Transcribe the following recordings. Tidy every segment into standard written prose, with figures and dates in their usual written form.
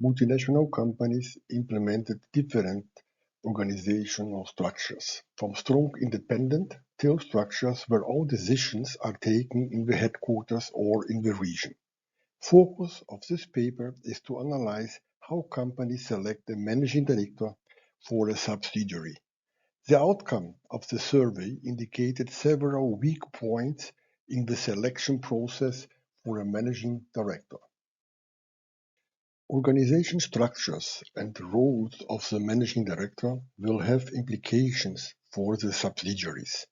multinational companies implemented different organizational structures, from strong independent till structures where all decisions are taken in the headquarters or in the region. Focus of this paper is to analyze how companies select a managing director for a subsidiary. The outcome of the survey indicated several weak points in the selection process for a managing director. Organization structures and roles of the managing director will have implications for the subsidiaries.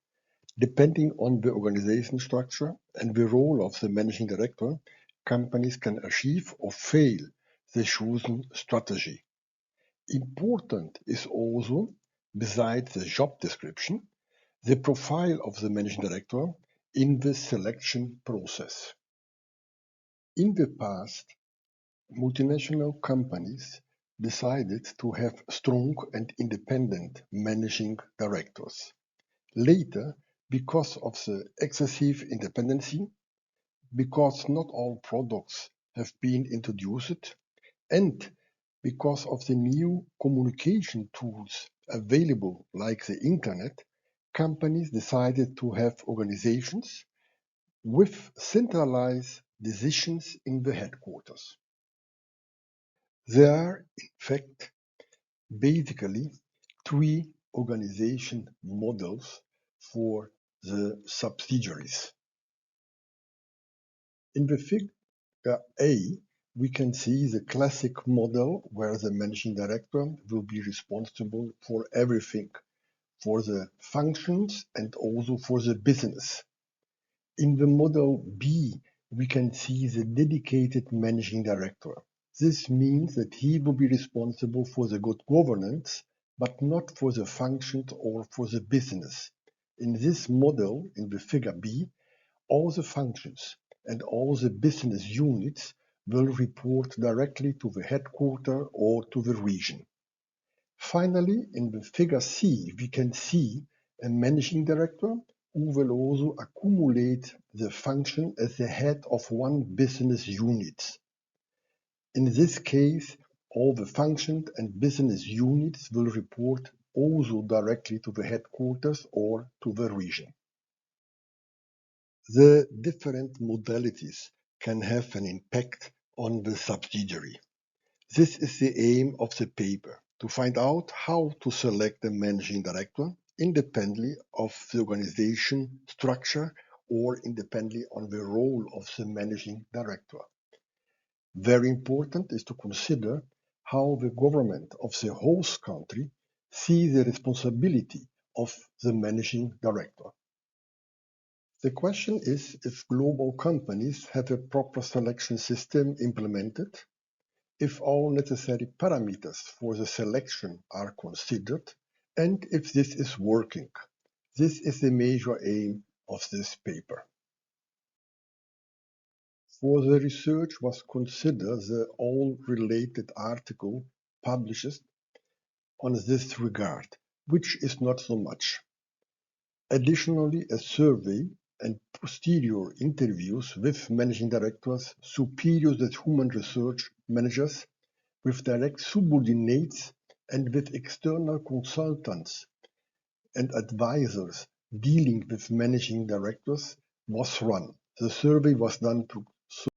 Depending on the organization structure and the role of the managing director, companies can achieve or fail the chosen strategy. Important is also, besides the job description, the profile of the managing director in the selection process. In the past, multinational companies decided to have strong and independent managing directors. Later, because of the excessive independency, because not all products have been introduced, and because of the new communication tools available like the internet, companies decided to have organizations with centralized decisions in the headquarters. There are, in fact, basically three organization models for the subsidiaries. In the figure A, we can see the classic model where the managing director will be responsible for everything, for the functions and also for the business. In the model B, we can see the dedicated managing director. This means that he will be responsible for the good governance, but not for the functions or for the business. In this model, in the figure B, all the functions and all the business units will report directly to the headquarters or to the region. Finally, in the figure C, we can see a managing director who will also accumulate the function as the head of one business unit. In this case, all the functions and business units will report also directly to the headquarters or to the region. The different modalities can have an impact on the subsidiary. This is the aim of the paper, to find out how to select the managing director independently of the organization structure or independently on the role of the managing director. Very important is to consider how the government of the host country sees the responsibility of the managing director. The question is if global companies have a proper selection system implemented, if all necessary parameters for the selection are considered, and if this is working. This is the major aim of this paper. For the research was considered the all-related article published on this regard, which is not so much. Additionally, a survey and posterior interviews with managing directors, superiors at human research managers, with direct subordinates and with external consultants and advisors dealing with managing directors was run. The survey was done to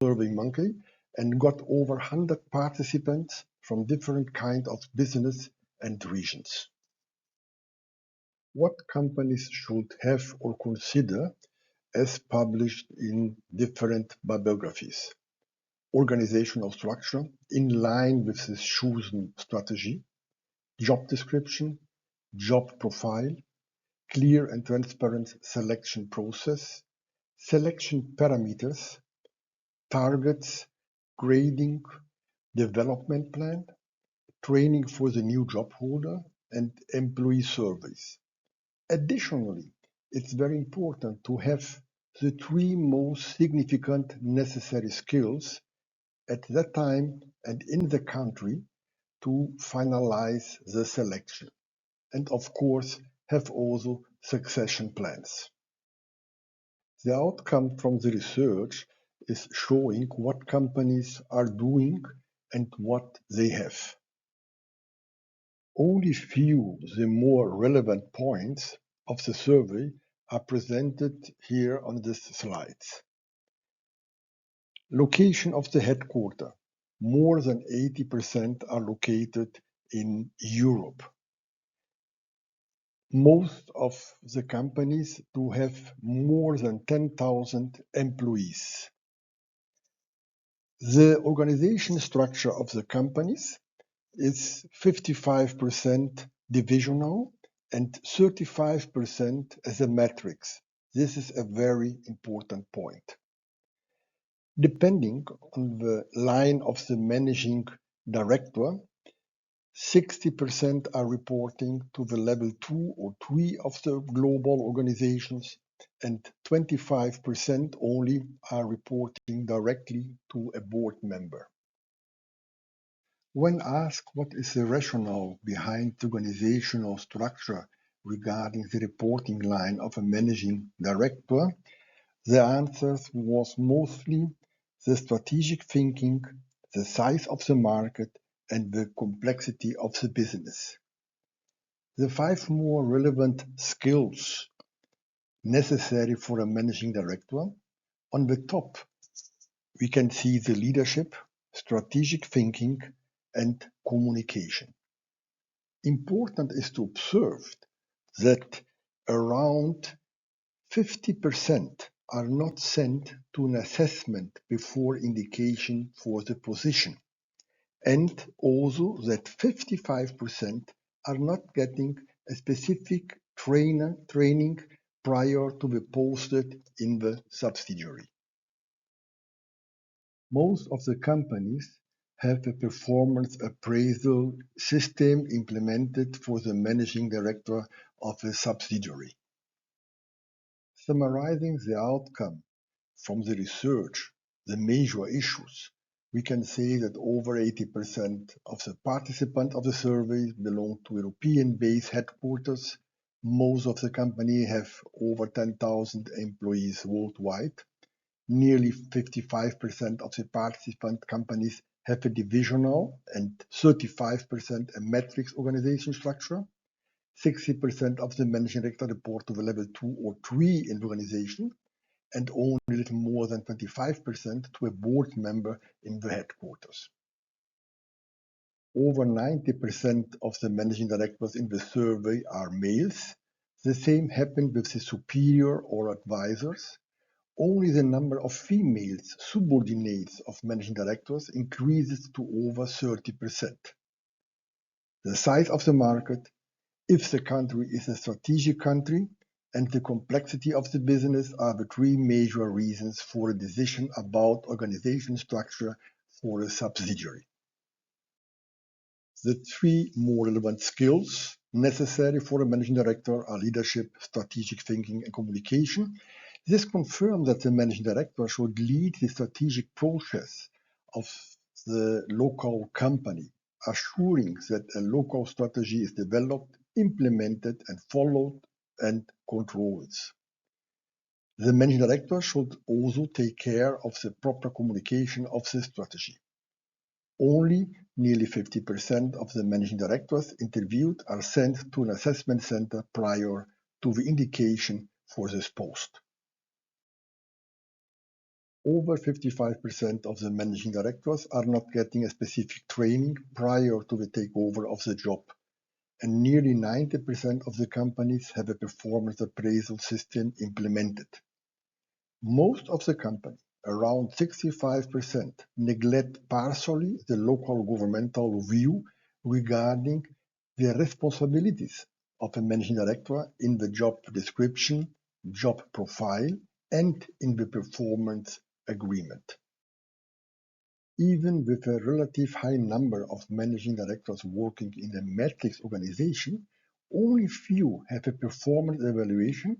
SurveyMonkey and got over 100 participants from different kinds of business and regions. What companies should have or consider as published in different bibliographies? Organizational structure in line with this chosen strategy, job description, job profile, clear and transparent selection process, selection parameters, targets, grading, development plan, training for the new job holder, and employee surveys. Additionally, it's very important to have the three most significant necessary skills at that time and in the country to finalize the selection, and of course have also succession plans. The outcome from the research is showing what companies are doing and what they have. Only few the more relevant points of the survey are presented here on this slide. Location of the headquarters. More than 80% are located in Europe. Most of the companies do have more than 10,000 employees. The organization structure of the companies is 55% divisional and 35% as a matrix. This is a very important point. Depending on the line of the managing director, 60% are reporting to the level 2 or 3 of the global organizations, and 25% only are reporting directly to a board member. When asked what is the rationale behind the organizational structure regarding the reporting line of a managing director, the answer was mostly the strategic thinking, the size of the market, and the complexity of the business. The 5 more relevant skills necessary for a managing director. On the top, we can see the leadership, strategic thinking, and communication. Important is to observe that around 50% are not sent to an assessment before indication for the position, and also that 55% are not getting a specific training prior to be posted in the subsidiary. Most of the companies have a performance appraisal system implemented for the managing director of a subsidiary. Summarizing the outcome from the research, the major issues, we can say that over 80% of the participants of the survey belong to European-based headquarters. Most of the companies have over 10,000 employees worldwide. Nearly 55% of the participant companies have a divisional and 35% a matrix organization structure. 60% of the managing director report to the level 2 or 3 in the organization, and only a little more than 25% to a board member in the headquarters. Over 90% of the managing directors in the survey are males. The same happened with the superior or advisors. Only the number of females subordinates of managing directors increases to over 30%. The size of the market, if the country is a strategic country, and the complexity of the business are the 3 major reasons for a decision about organization structure for a subsidiary. The 3 more relevant skills necessary for a managing director are leadership, strategic thinking, and communication. This confirms that the managing director should lead the strategic process of the local company, assuring that a local strategy is developed, implemented, and followed and controlled. The managing director should also take care of the proper communication of the strategy. Only nearly 50% of the managing directors interviewed are sent to an assessment center prior to the indication for this post. Over 55% of the managing directors are not getting a specific training prior to the takeover of the job, and nearly 90% of the companies have a performance appraisal system implemented. Most of the companies, around 65%, neglect partially the local governmental view regarding the responsibilities of a managing director in the job description, job profile, and in the performance agreement. Even with a relative high number of managing directors working in a matrix organization, only few have a performance evaluation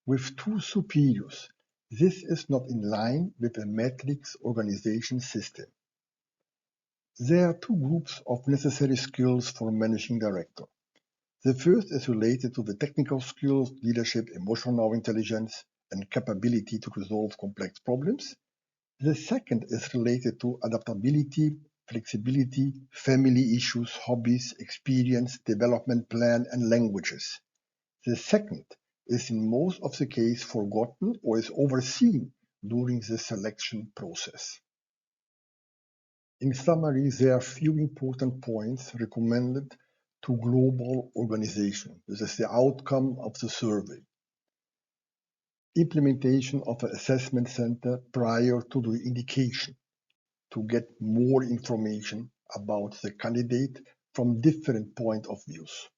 with 2 superiors. This is not in line with a matrix organization system. There are 2 groups of necessary skills for a managing director. The first is related to the technical skills, leadership, emotional intelligence, and capability to resolve complex problems. The second is related to adaptability, flexibility, family issues, hobbies, experience, development plan, and languages. The second is in most of the case forgotten or is overseen during the selection process. In summary, there are few important points recommended to global organizations. This is the outcome of the survey. Implementation of an assessment center prior to the indication to get more information about the candidate from different point of views.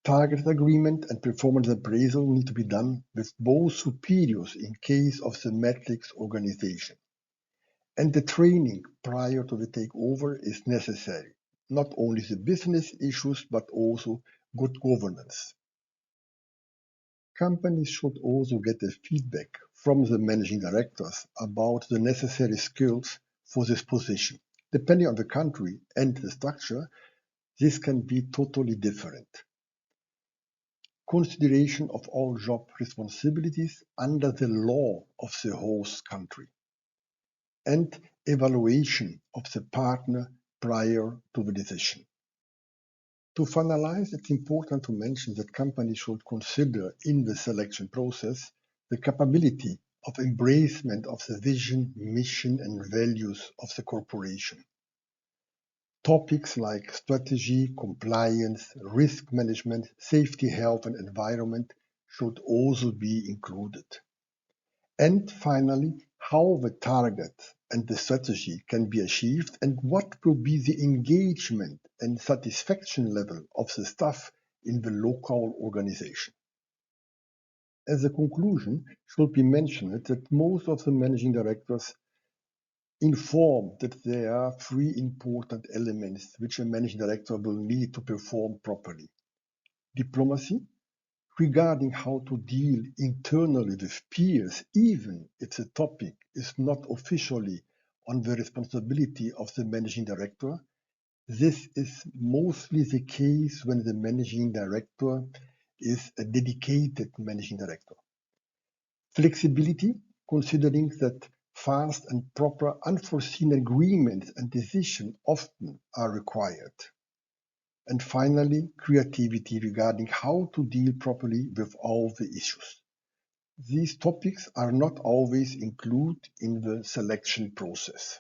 Target agreement and performance appraisal need to be done with both superiors in case of the matrix organization. And the training prior to the takeover is necessary, not only the business issues, but also good governance. Companies should also get the feedback from the managing directors about the necessary skills for this position. Depending on the country and the structure, this can be totally different. Consideration of all job responsibilities under the law of the host country, and evaluation of the partner prior to the decision. To finalize, it's important to mention that companies should consider in the selection process the capability of embracement of the vision, mission, and values of the corporation. Topics like strategy, compliance, risk management, safety, health, and environment should also be included. And finally, how the target and the strategy can be achieved and what will be the engagement and satisfaction level of the staff in the local organization. As a conclusion, should be mentioned that most of the managing directors inform that there are three important elements which a managing director will need to perform properly. Diplomacy, regarding how to deal internally with peers, even if the topic is not officially on the responsibility of the managing director. This is mostly the case when the managing director is a dedicated managing director. Flexibility, considering that fast and proper unforeseen agreements and decisions often are required. And finally, creativity regarding how to deal properly with all the issues. These topics are not always included in the selection process.